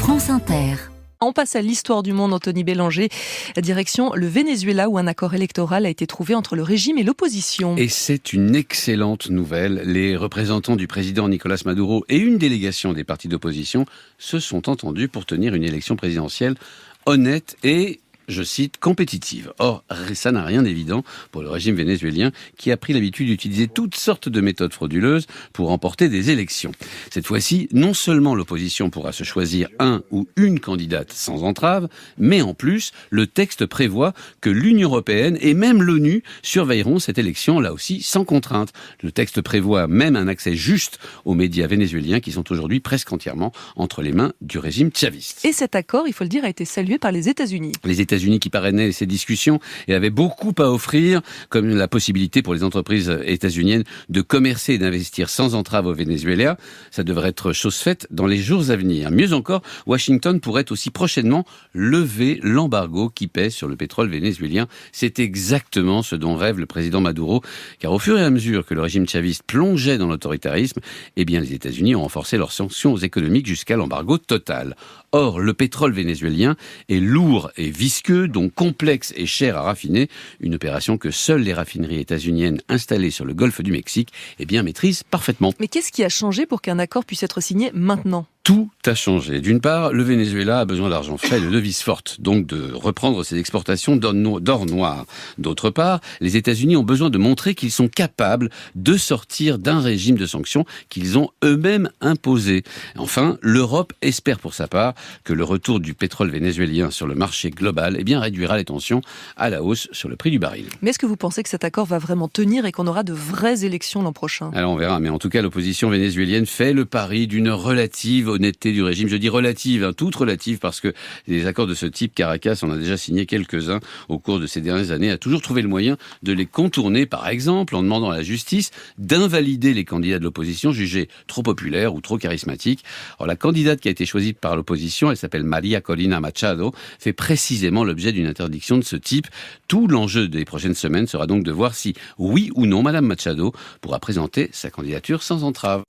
France Inter. On passe à l'histoire du monde, Anthony Bélanger. Direction le Venezuela où un accord électoral a été trouvé entre le régime et l'opposition. Et c'est une excellente nouvelle. Les représentants du président Nicolás Maduro et une délégation des partis d'opposition se sont entendus pour tenir une élection présidentielle honnête et, je cite, compétitive. Or, ça n'a rien d'évident pour le régime vénézuélien qui a pris l'habitude d'utiliser toutes sortes de méthodes frauduleuses pour remporter des élections. Cette fois-ci, non seulement l'opposition pourra se choisir un ou une candidate sans entrave, mais en plus, le texte prévoit que l'Union européenne et même l'ONU surveilleront cette élection, là aussi, sans contrainte. Le texte prévoit même un accès juste aux médias vénézuéliens qui sont aujourd'hui presque entièrement entre les mains du régime chaviste. Et cet accord, il faut le dire, a été salué par les États-Unis. Les États-Unis qui parrainaient ces discussions et avaient beaucoup à offrir, comme la possibilité pour les entreprises états-uniennes de commercer et d'investir sans entrave au Venezuela. Ça devrait être chose faite dans les jours à venir. Mieux encore, Washington pourrait aussi prochainement lever l'embargo qui pèse sur le pétrole vénézuélien. C'est exactement ce dont rêve le président Maduro, car au fur et à mesure que le régime chaviste plongeait dans l'autoritarisme, eh bien les États-Unis ont renforcé leurs sanctions économiques jusqu'à l'embargo total. Or, le pétrole vénézuélien est lourd et visqueux, donc complexe et cher à raffiner, une opération que seules les raffineries états-uniennes installées sur le golfe du Mexique maîtrisent parfaitement. Mais qu'est-ce qui a changé pour qu'un accord puisse être signé maintenant ? Tout a changé. D'une part, le Venezuela a besoin d'argent frais et de devises fortes, donc de reprendre ses exportations d'or noir. D'autre part, les États-Unis ont besoin de montrer qu'ils sont capables de sortir d'un régime de sanctions qu'ils ont eux-mêmes imposé. Enfin, l'Europe espère pour sa part que le retour du pétrole vénézuélien sur le marché global réduira les tensions à la hausse sur le prix du baril. Mais est-ce que vous pensez que cet accord va vraiment tenir et qu'on aura de vraies élections l'an prochain ? Alors on verra, mais en tout cas l'opposition vénézuélienne fait le pari d'une relative honnêteté du régime. Je dis relative, toute relative, parce que les accords de ce type, Caracas en a déjà signé quelques-uns au cours de ces dernières années, a toujours trouvé le moyen de les contourner, par exemple en demandant à la justice d'invalider les candidats de l'opposition jugés trop populaires ou trop charismatiques. Alors la candidate qui a été choisie par l'opposition, elle s'appelle María Corina Machado, fait précisément l'objet d'une interdiction de ce type. Tout l'enjeu des prochaines semaines sera donc de voir si, oui ou non, Madame Machado pourra présenter sa candidature sans entrave.